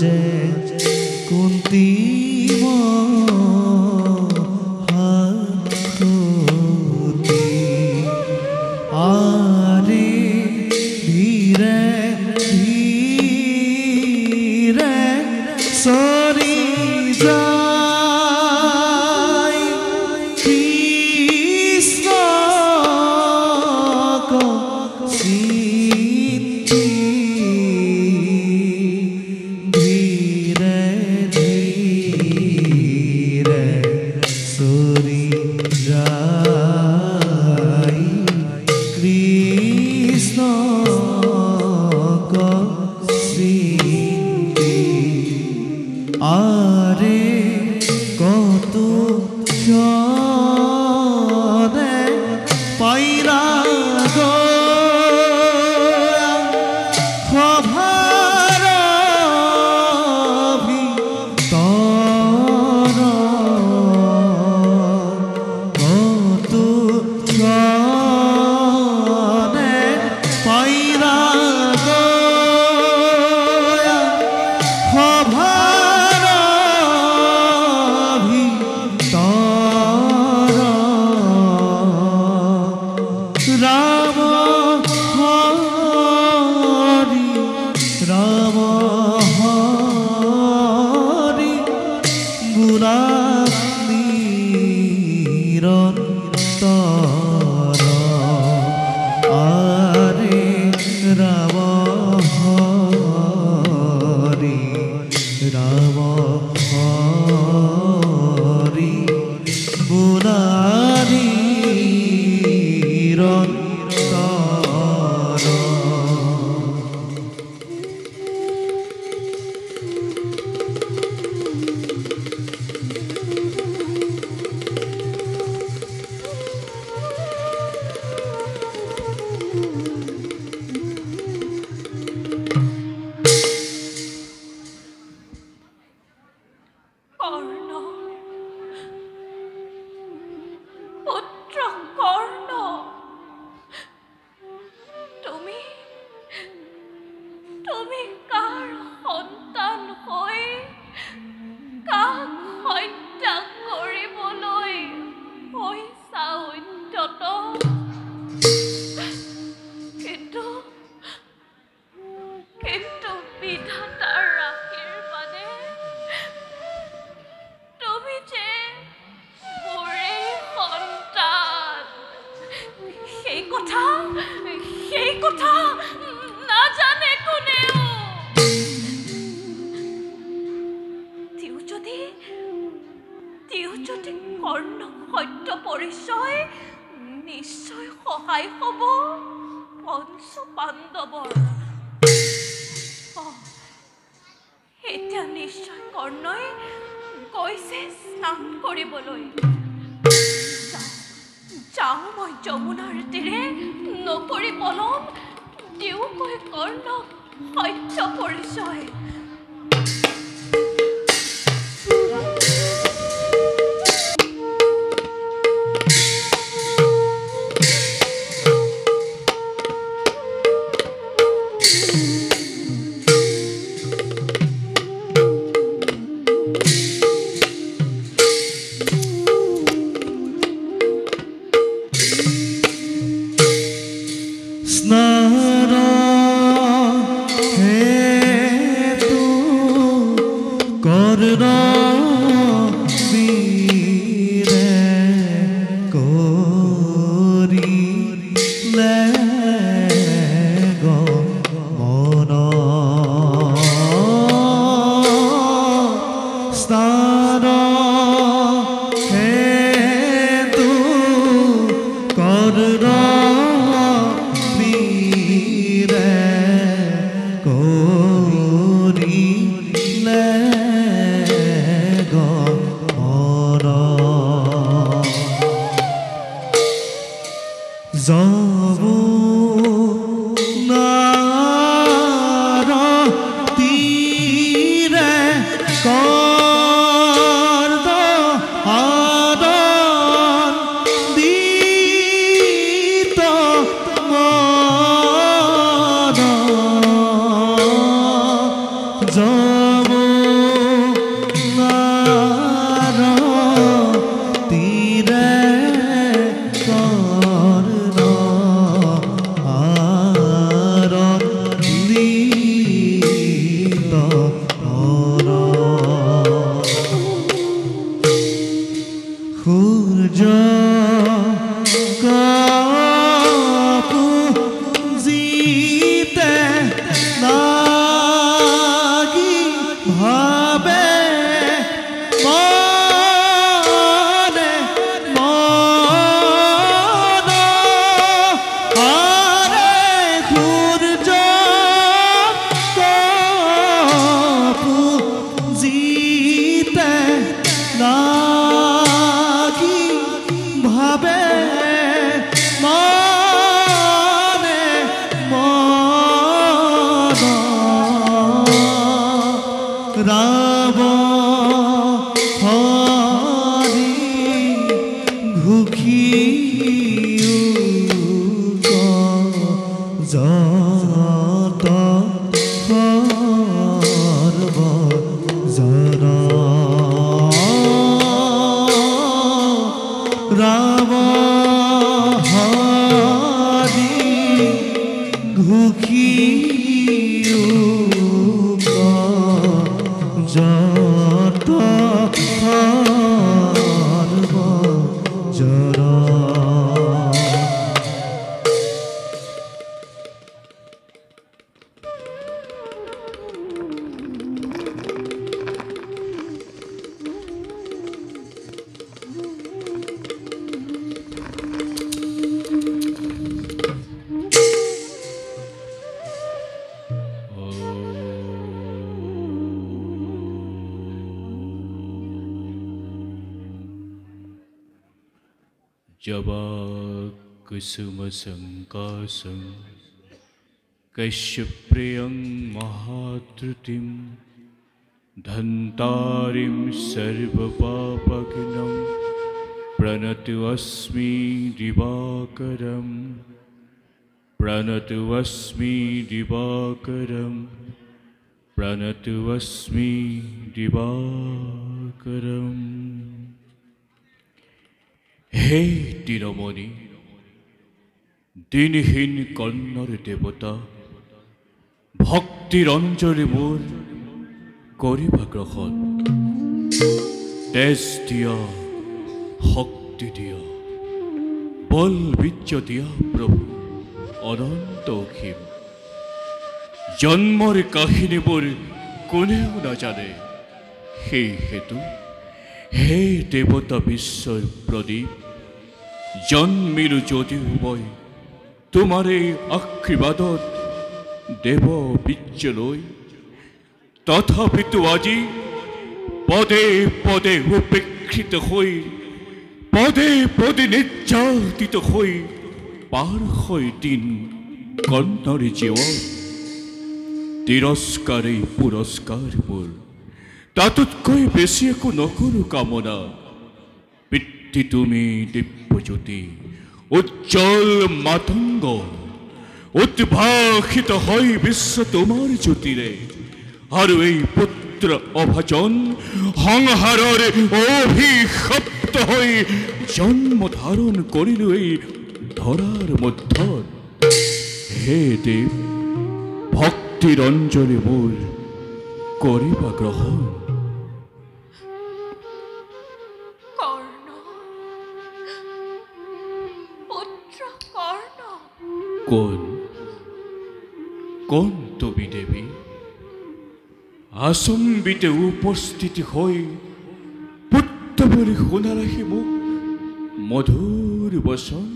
যে কুন্তি আরে ধীরে ধীরে সরি যায় কৃষ্ণ সিদ্ধি ধীরে ধীরে সরি যায় কৃষ্ণ সিদ্ধি আরে কত জনে পাইরা গো খভার ভিতর কত জনে পাইরা গো খভার ভিতর রাম হরি রাম হরি গুণা নিরন্তর আরে রাম হরি রাম হরি গুণা নিরন্তর কর্ণ পুত্র কর্ণ তুমি তুমি কার সন্তান হৈ কাক হত্যা কৰিবলৈ হৈছা উদ্যত কিন্তু কিন্তু বিধাতাৰ আশীৰ্বাদে তুমি যে মোৰে সন্তান সেই কথা নাজানে কোনেও তেওঁ যদি কৰ্ণ সত্য পৰিচয় নিশ্চয় সহায় হ'ব পঞ্চ পাণ্ডৱৰ এতিয়া নিশ্চয় কৰ্ণই গৈছে স্নান কৰিবলৈ যাওঁ মই যমুনাৰ তীৰে নকৰি পলম দিওঁগৈ কৰ্ণক সত্য পৰিচয় স্নান হেতু রাব হরি ঘুখি যত সর্ব জরা রাব হরি ঘুখি যত সর্ব জরা जवा कुसुम संकासं कैश्यप्रियं महात्रुतिं धन्तारिं सर्वपापघ्नं प्रणतोऽस्मि दिवाकरं प्रणतोऽस्मि दिवाकरं प्रणतोऽस्मि दिवाकरम् হে তিরমণি দিনহীন কন্যর দেবতা ভক্তির অঞ্জলি মোর করিবা গ্রহণ তেজ দিয়া শক্তি দিয়া বল বীর্য দিয়া প্রভু অনন্ত অসীম জন্মৰ কাহিনীবোৰ কোনেও নাজানে সেই হেতু হে দেবতা বিশ্বর প্রদীপ জন্মিলু যদিও মই তোমার এই আশীর্বাদত দেব বীর্য লৈ তথাপিতো আজি পদে পদে উপেক্ষিত হৈ পদে পদে নিৰ্যাতিত হৈ পাৰ হৈ দিন কন্যৰ জীৱ তিৰস্কাৰেই পুৰস্কাৰ মোৰ তাতোতকৈ বেছি একো নকৰো কামনা পিতৃ তুমি দিব্যজ্যোতি উজ্জ্বল মাতংগ উদ্ভাসিত হয় বিশ্ব তোমাৰ জ্যোতিৰে আৰু এই পুত্ৰ অভাজন সংহাৰৰ অভিশপ্ত হৈ জন্ম ধাৰণ কৰিলো এই ধৰাৰ মধ্যত হে দেৱ ভক্তিৰ অঞ্জলি মোৰ করিবা গ্রহণ কর্ণ পুত্র কর্ণ কোন কোন তুমি দেবী আসম্বিতে উপস্থিত হই পুত্র বলি শুনালাহি মোক মধুর বচন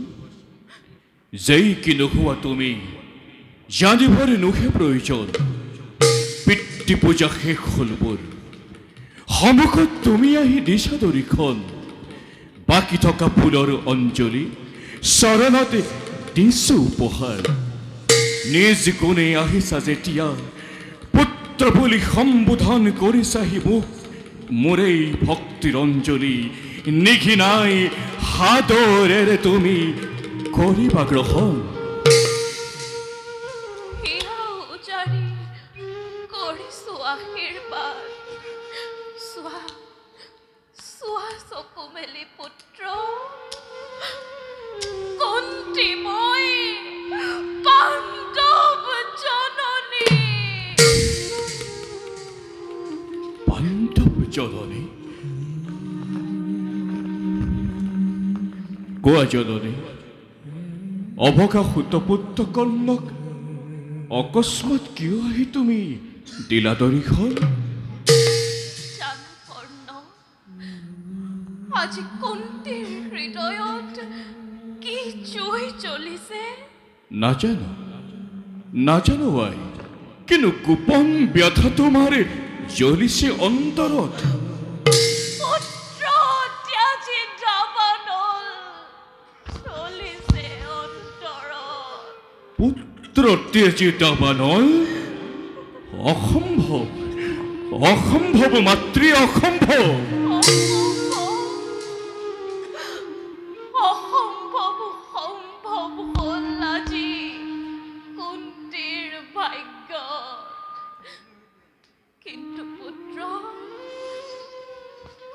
যেই কি নোহোৱা তুমি জানিবৰে নোহে প্ৰয়োজন পিতৃ পূজা শেষ হল মোৰ সন্মুখত তুমি আহি দিছা দৰিখন বাকী থকা ফুলৰ অঞ্জলি চৰণতে দিছো উপহাৰ নিজ গুণে আহিছা যেতিয়া পুত্ৰ বুলি সম্বোধন কৰিছাহি মোক মোৰ এই ভক্তিৰ অঞ্জলি নিঘিনাই সাদৰেৰে তুমি কৰিবা গ্ৰহণ আশীৰ্বাদ সোয়া সোয়া চকু মেলি পুত্ৰ কন্তি মই পাণ্ডৱ জননী পাণ্ডৱ জননী কোৱা জননী অৱকাশত পুত্ৰ কন্যক অকস্মাৎ কিয় আহি তুমি দিলা দৰিখন জানো কৰ্ণ আজি কুন্তিৰ হৃদয়ত কি জুই জ্বলিছে নাজানো নাজানো আই কিন্তু গোপন ব্যথা তোমাৰ জ্বলিছে অন্তৰত পুত্ৰ ত্যাজি দাবানল চলিছে অন্তৰত পুত্ৰ ত্যাজি দাবানল অসম্ভৱ অসম্ভৱ মাতৃ অসম্ভৱ অসম্ভৱ সম্ভৱ হ'ল আজি কুন্তীৰ ভাগ্য। কিন্তু পুত্ৰ,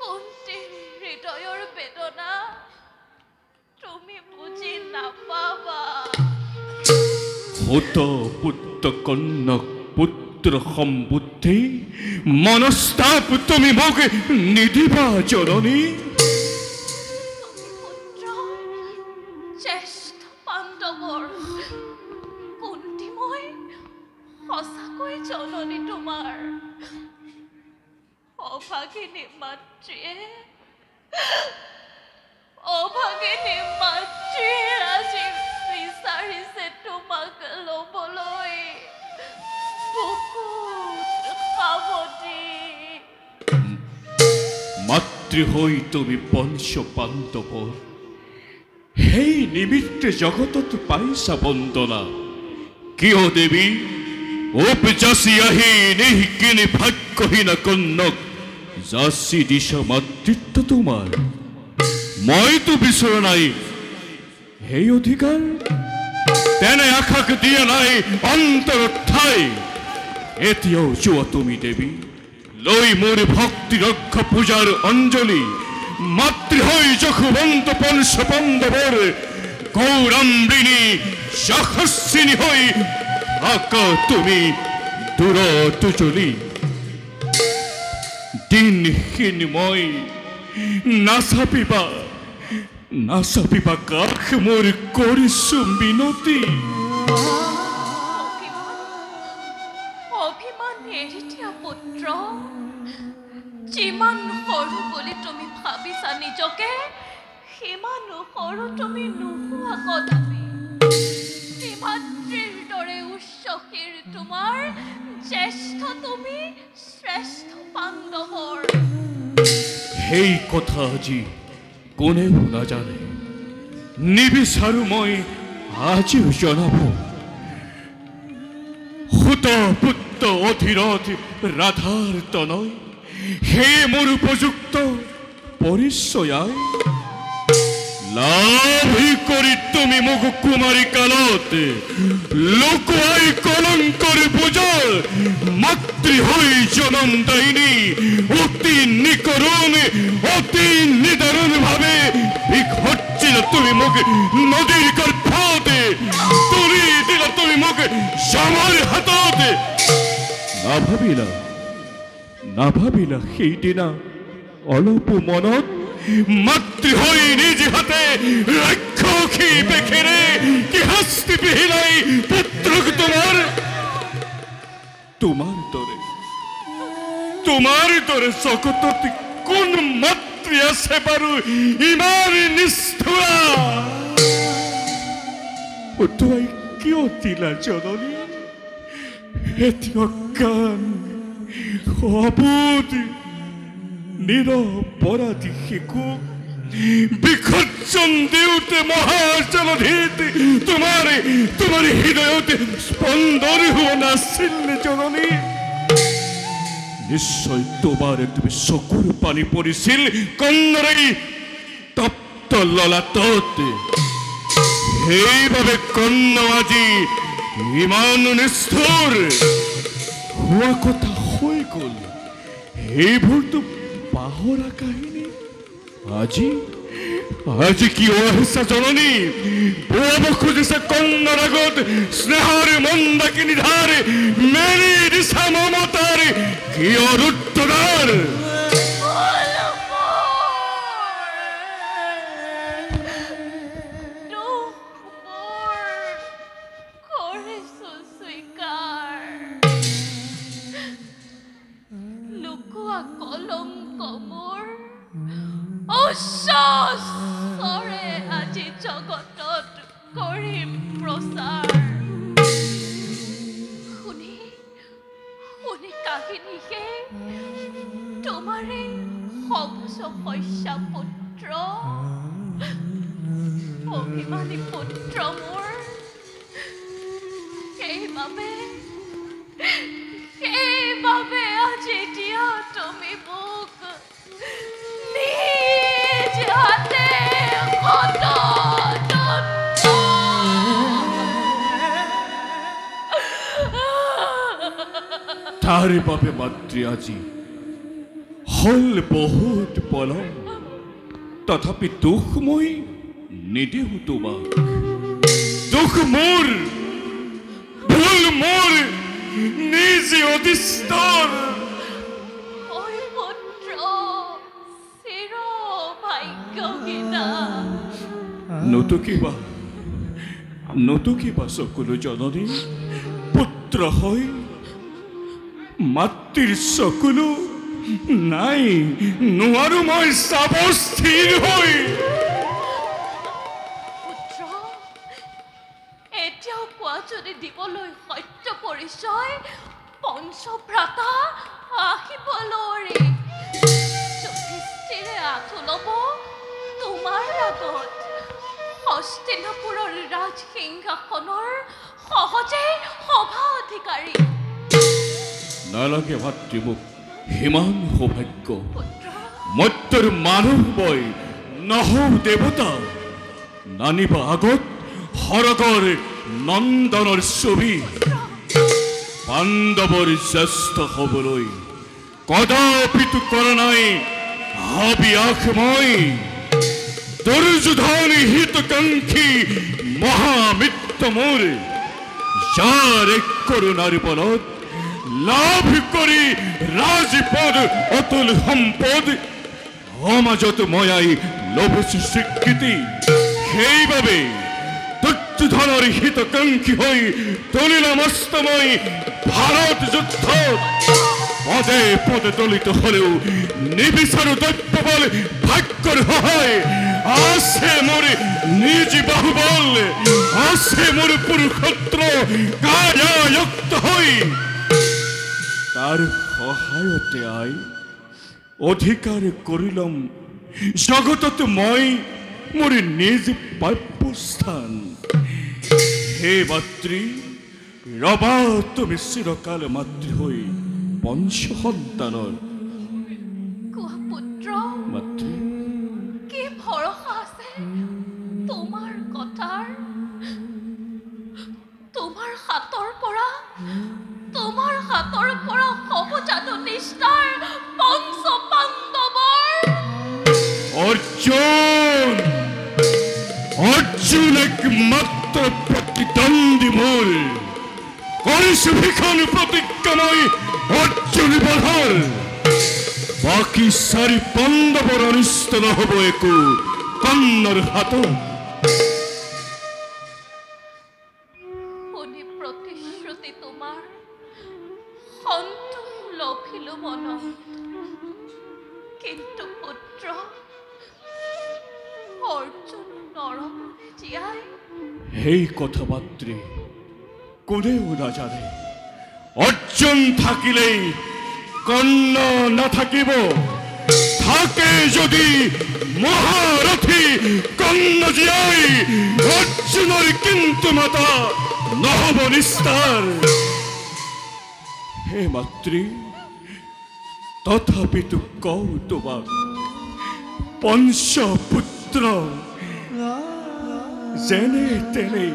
কুন্তীৰ হৃদয়ৰ বেদনা তুমি বুজি নাপাবা। সুত পুত্ৰ কন্যক পুত্ৰ সম্বুদ্ধি মনস্তাপ তুমি মোক নিদিবা জননী। তুমি পুত্ৰ জ্যেষ্ঠ পাণ্ডৱৰ কুন্তি মই সঁচাকৈ জননী তোমাৰ। অভাগিনী মাতৃয়ে আজি বিচাৰিছে তোমাক ল'বলৈ। বহুত সাৱধী। মাতৃ হৈ তুমি পঞ্চ পাণ্ডৱৰ সেই নিমিত্তে জগতত পাইছা বন্দনা। কিয় দেৱী উপজাচি আহি নিহিকিনি ভাগ্যহীন কন্যক যাচি দিছা মাতৃত্ব তোমাৰ। মইতো বিচৰা নাই সেই অধিকাৰ, তেনে আশাক দিয়া নাই অন্তৰত ঠাই। এতিয়াও যোৱা তুমি দেৱী লৈ মোৰ ভক্তি ৰক্ষ পূজাৰ অঞ্জলি। মাতৃ হৈ যশোবন্ত পঞ্চ পাণ্ডৱৰ গৌৰাম্বিনী যশস্বিনী হৈ থাকা তুমি দূৰত জ্বলি। দিনহীন মই নাচাপিবা কাষ মোৰ কৰিছো মিনতি। অভিমান এৰি দিয়া পুত্ৰ। যিমান সৰু বুলি তুমি ভাবিছা নিজকে, সিমানো সৰু তুমি নোহোৱা কদাপি। মাতৃৰ দৰে উচ্চ শিৰ তোমাৰ, জ্যেষ্ঠ তুমি শ্ৰেষ্ঠ পাণ্ডৱৰ। সেই কথা আজি কোনেও নাজানে, নিবিচাৰো মই আজিও জনাব। সুত পুত্ৰ অধিৰথ ৰাধাৰ তনয় সেই মোৰ উপযুক্ত পৰিচয়। লাভ কৰি তুমি মোক কুমাৰী কালত লুকুৱাই কলংকৰ বোজা। মাতৃ হৈ জনম দায়িনী অতি নিকৰুণ অতি নিদাৰুণ ভাৱে বিঘটিলা তুমি মোক নদীৰ গৰ্ভতে। তুলি দিলা তুমি মোক জামৰ হাততে। নাভাবিলা সেইদিনা অলপ মনত মাতৃ হৈ নিজ হাতে ৰাক্ষসী বেখেৰে কি শাস্তি বিহিলাই পুত্ৰক তোমাৰ দৰে জগতত কোন মাতৃ আছে বাৰু ইমান নিষ্ঠুৰা। উঠুৱাই কিয় দিলা জননী এতিয়া কাণ অবুধ নিৰপৰাধী শিশু বিসৰ্জন দিওঁতে মহাজলধিত তোমাৰ হৃদয়ত স্পন্দন হোৱা নাছিল জননী। নিশ্চয় তোমাৰ তুমি চকুৰ পানী পৰিছিল কন্যাৰ তপ্ত ললাটত। সেইবাবে কন্যা আজি ইমান নিষ্ঠুৰ হোৱা কথা হৈ গ'ল। সেইবোৰতো পাহৰা কাহিনী। আজি কি আহিছা জননী, বোৱাব খুজিছে কন্যাৰ আগত স্নেহৰ মন্দাকিনী ধাৰ, মেলি দিছা মমতাৰ কিয় ৰুদ্ৰদ্বাৰ। আজি জগতত কৰিম প্ৰচাৰ। শুনি কাহিনীকে তোমাৰে সবচ শস্যা পুত্ৰ, অভিমানী পুত্ৰ মোৰ। সেইবাবে তাৰ বাবে মাতৃ আজি হল বহুত পলম তথাপি দুখ মই নিদিওঁ তোমাক দুখ মোৰ ভুল মোৰ নিজে অধিষ্ঠান ঐ পুত্ৰ চিৰ ভাগ্যহীনা নতুকিবা চকুলো জননী পুত্ৰ হয় মাতৃৰ চকুলো নাই নোৱাৰো মই চাব স্থিৰ হৈ পুত্ৰ এতিয়াও কোৱা যদি দিবলৈ সত্য পৰিচয় পঞ্চভ্ৰাতা আহিবলৈ যুধিষ্ঠিৰে আঁঠু ল'ব তোমাৰ আগত হস্তিনাপুৰৰ ৰাজসিংহাসনৰ সহজে সভা অধিকাৰী নালাগে মাতৃ মোক সিমান সৌভাগ্য পুত্ৰ মত্যৰ মানুহ মই নহওঁ দেৱতা নানিবা আগত সৰগৰ নন্দনৰ ছবি পাণ্ডৱৰ জ্যেষ্ঠ হ'বলৈ কদাপিতো কৰা নাই হাবিয়াস মই দুৰ্যোধন হিতকাংক্ষী মহামিত্ৰ মোৰ যাৰ এক কৰোণাৰ বলত লাভ কৰি ৰাজপদ অতুল সম্পদ সমাজত ময়াই লভিছো স্বীকৃতি সেইবাবে দুৰ্যোধনৰ হিতকাংক্ষী হৈ তুলিলাম অস্তময় ভাৰত যুদ্ধত পদে পদে দলিত হলেও নিবিচাৰো দৈত্যবল ভাগ্যৰ সহায় আছে মোৰ নিজ বাহুবল আছে মোৰ পুৰুষত্ব কায়ায়ুক্ত হৈ তাৰ সহায়তে আই অধিকাৰ কৰিলম জগতত মই মোৰ নিজ প্ৰাপ্যস্থান হে মাতৃ ৰবা তুমি চিৰকাল মাতৃ হৈ পঞ্চ সন্তানৰ কোৱা পুত্ৰ মাতৃ কি ভৰসা আছে তোমাৰ কথাৰ তোমাৰ হাতৰ পৰা হ'ব জানো নিষ্ঠাৰ পঞ্চ পাণ্ডৱৰ অৰ্জুন একমাত্ৰ প্ৰতিদ্বন্দ্বী মোৰ কৰিছো ভীষণ প্ৰতিজ্ঞা মই অৰ্জুন বধৰ বাকী চাৰি পাণ্ডৱৰ অনিষ্ট নহব একো কৰ্ণৰ হাতত শুনি প্ৰতিশ্ৰুতি তোমাৰ সন্তোষ লভিলো মনত কিন্তু পুত্ৰ অৰ্জুন নৰমনে জীয়াই সেই কথা মাতৃ কোনেও নাজানে অৰ্জুন থাকিলেই কৰ্ণ নাথাকিব থাকে যদি মহাৰথী কৰ্ণ জীয়াই অৰ্জুনৰ কিন্তু মাতা নহব নিস্তাৰ হে মাতৃ তথাপিতো কওঁ তোমাক পঞ্চপুত্ৰ যেনে তেনে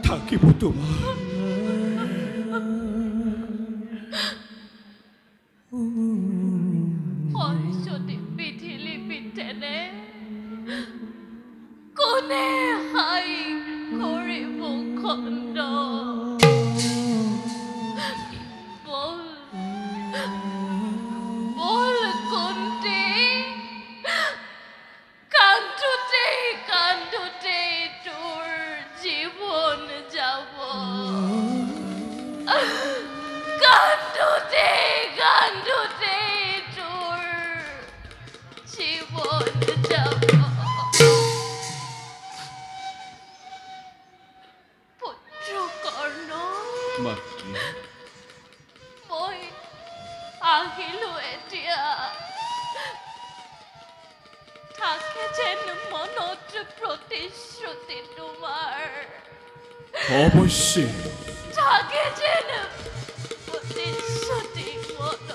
থাকিব তোমাৰ যদি বিধিলি বিধেনে কোনে হাই কৰিব খণ্ড বল কুন্তি কান্দোতে তোৰ জীৱন যাব কান্দোতে তোৰ জীৱন যাব পুত্ৰ কৰ্ণ মাতৃ মই আহিলো এতিয়া থাকে যেন মনত প্ৰতিশ্ৰুতি তোমাৰ অৱশ্যে থাকে যেন প্ৰতিশ্ৰুতি মনত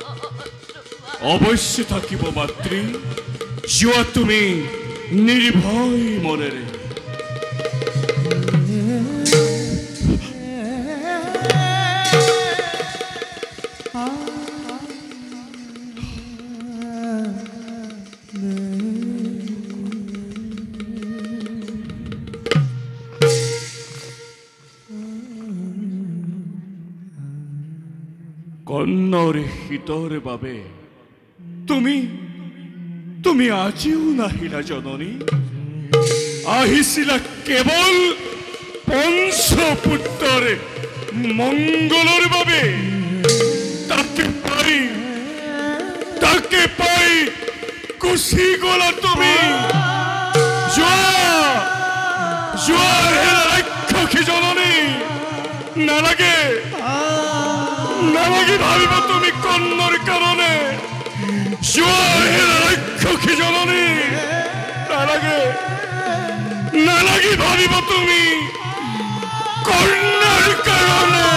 তোমাৰ অৱশ্যে থাকিব মাতৃ যোৱা তুমি নিৰ্ভয় মনেৰে কন্নৰ হিতৰ বাবে তুমি তুমি আজিও নাহিলা জননী। আহিছিলা কেৱল পঞ্চপুত্ৰৰ মংগলৰ বাবে। তাকে পাই গুচি গলা তুমি। যোৱা হে ৰাক্ষসী জননী। নালাগে ভাবিব তুমি কন্নৰ কাৰণে। যোৱা হে ৰাক্ষসী জননী। নালাগে ভাবিব তুমি কন্যাৰ কাৰণে।